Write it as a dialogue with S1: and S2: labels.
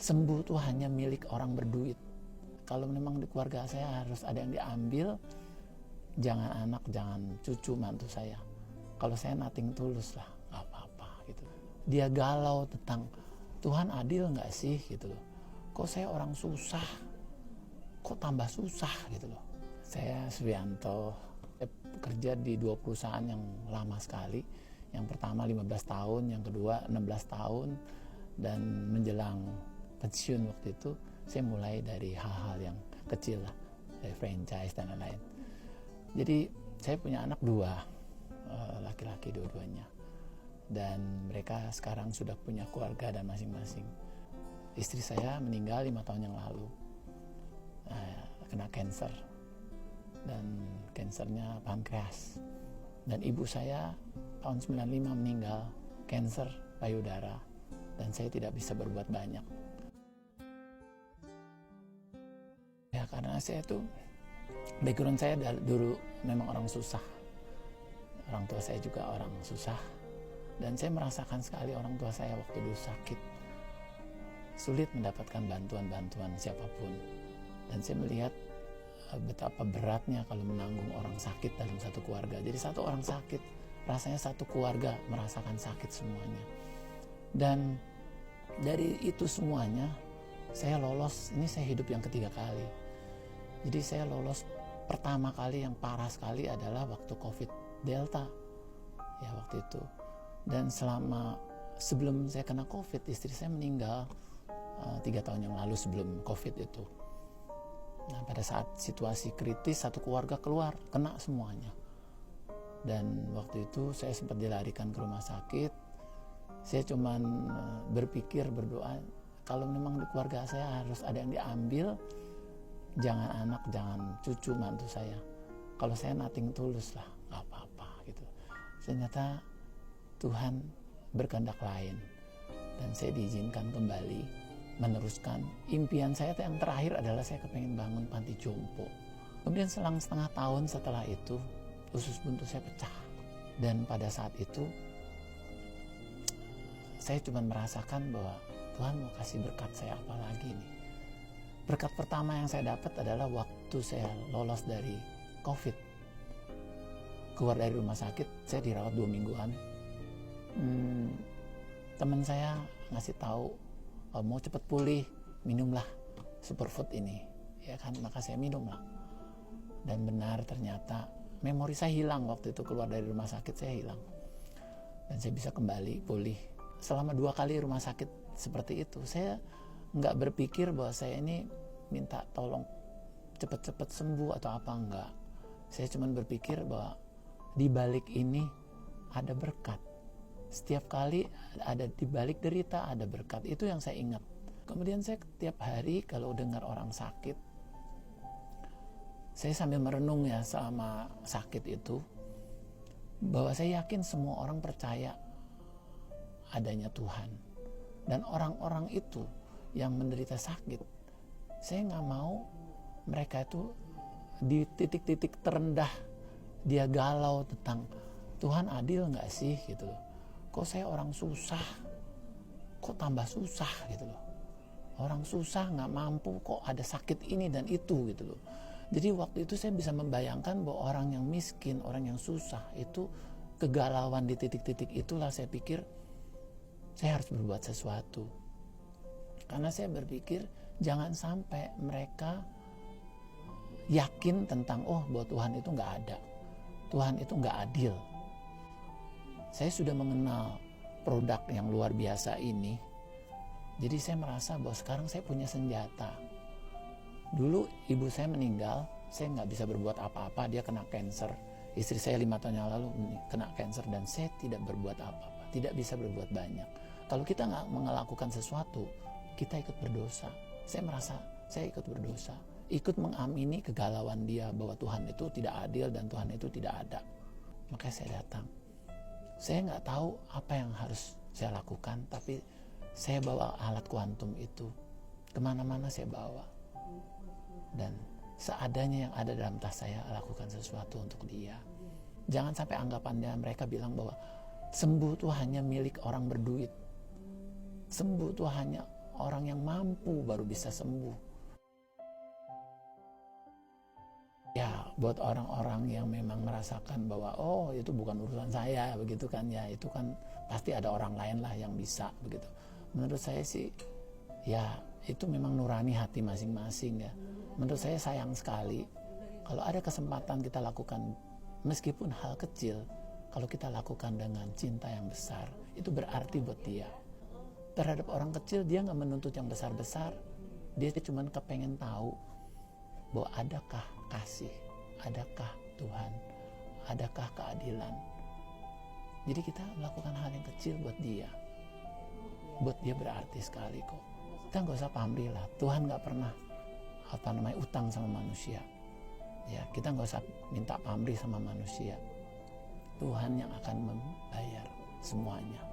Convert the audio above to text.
S1: sembuh tuh hanya milik orang berduit. Kalau memang di keluarga saya harus ada yang diambil, jangan anak, jangan cucu mantu saya. Kalau saya nothing tulus lah, nggak apa-apa gitu. Dia galau tentang Tuhan adil nggak sih gitu loh. Kok saya orang susah, kok tambah susah gitu loh. Saya Suyanto, bekerja di 2 perusahaan yang lama sekali. Yang pertama 15 tahun, yang kedua 16 tahun. Dan menjelang pensiun waktu itu, saya mulai dari hal-hal yang kecil lah, dari franchise dan lain-lain. Jadi saya punya anak 2, laki-laki dua-duanya. Dan mereka sekarang sudah punya keluarga dan masing-masing. Istri saya meninggal 5 tahun yang lalu, kena cancer. Dan kansernya pankreas. Dan ibu saya tahun 95 meninggal, kanker payudara. Dan saya tidak bisa berbuat banyak. Ya karena saya tuh, background saya dulu memang orang susah. Orang tua saya juga orang susah. Dan saya merasakan sekali orang tua saya waktu dulu sakit. Sulit mendapatkan bantuan-bantuan siapapun. Dan saya melihat betapa beratnya kalau menanggung orang sakit dalam satu keluarga. Jadi satu orang sakit, rasanya satu keluarga merasakan sakit semuanya. Dan dari itu semuanya, saya lolos, ini saya hidup yang ketiga kali. Jadi saya lolos pertama kali yang parah sekali adalah waktu COVID Delta. Ya waktu itu. Dan sebelum saya kena COVID, istri saya meninggal 3 tahun yang lalu sebelum COVID itu. Nah pada saat situasi kritis, satu keluarga keluar, kena semuanya. Dan waktu itu saya sempat dilarikan ke rumah sakit. Saya cuman berdoa, kalau memang di keluarga saya harus ada yang diambil, jangan anak, jangan cucu mantu saya. Kalau saya nothing tulus lah, nggak apa-apa gitu. Ternyata Tuhan berkehendak lain. Dan saya diizinkan kembali meneruskan. Impian saya yang terakhir adalah saya kepengen bangun panti jompo. Kemudian selang setengah tahun setelah itu, usus buntu saya pecah. Dan pada saat itu, saya cuma merasakan bahwa Tuhan mau kasih berkat saya apa lagi nih. Berkat pertama yang saya dapat adalah waktu saya lolos dari COVID. Keluar dari rumah sakit, saya dirawat 2 mingguan. Teman saya ngasih tahu, mau cepat pulih, minumlah superfood ini. Ya kan, maka saya minumlah. Dan benar ternyata memori saya hilang waktu itu, keluar dari rumah sakit saya hilang. Dan saya bisa kembali pulih. Selama 2 kali rumah sakit seperti itu, saya nggak berpikir bahwa saya ini minta tolong cepat-cepat sembuh atau apa, enggak. Saya cuma berpikir bahwa di balik ini ada berkat. Setiap kali ada di balik derita ada berkat. Itu yang saya ingat. Kemudian saya tiap hari kalau dengar orang sakit, saya sambil merenung ya selama sakit itu, bahwa saya yakin semua orang percaya adanya Tuhan. Dan orang-orang itu yang menderita sakit, saya nggak mau mereka itu di titik-titik terendah dia galau tentang Tuhan adil nggak sih gitu loh. Kok saya orang susah, kok tambah susah gitu loh. Orang susah nggak mampu, kok ada sakit ini dan itu gitu loh. Jadi waktu itu saya bisa membayangkan bahwa orang yang miskin, orang yang susah itu kegalauan di titik-titik itulah saya pikir saya harus berbuat sesuatu. Karena saya berpikir jangan sampai mereka yakin tentang bahwa Tuhan itu nggak ada. Tuhan itu nggak adil. Saya sudah mengenal produk yang luar biasa ini. Jadi saya merasa bahwa sekarang saya punya senjata. Dulu ibu saya meninggal, saya nggak bisa berbuat apa-apa, dia kena cancer. Istri saya 5 tahun yang lalu kena cancer dan saya tidak berbuat apa-apa, tidak bisa berbuat banyak. Kalau kita nggak melakukan sesuatu, kita ikut berdosa. Saya merasa saya ikut berdosa, ikut mengamini kegalauan dia bahwa Tuhan itu tidak adil dan Tuhan itu tidak ada. Makanya saya datang. Saya nggak tahu apa yang harus saya lakukan, tapi saya bawa alat kuantum itu. Kemana-mana saya bawa. Dan seadanya yang ada dalam tas saya, lakukan sesuatu untuk dia. Jangan sampai anggapannya mereka bilang bahwa sembuh itu hanya milik orang berduit. Sembuh itu hanya orang yang mampu baru bisa sembuh. Ya, buat orang-orang yang memang merasakan bahwa oh itu bukan urusan saya begitu kan ya, itu kan pasti ada orang lain lah yang bisa begitu. Menurut saya sih ya itu memang nurani hati masing-masing ya. Menurut saya sayang sekali kalau ada kesempatan kita lakukan meskipun hal kecil, kalau kita lakukan dengan cinta yang besar, itu berarti buat dia. Terhadap orang kecil dia nggak menuntut yang besar-besar, dia cuma kepengen tahu bahwa adakah kasih, adakah Tuhan, adakah keadilan. Jadi kita melakukan hal yang kecil buat dia berarti sekali kok. Kita nggak usah pamrih lah, Tuhan nggak pernah utang sama manusia. Ya, kita nggak usah minta pamrih sama manusia. Tuhan yang akan membayar semuanya.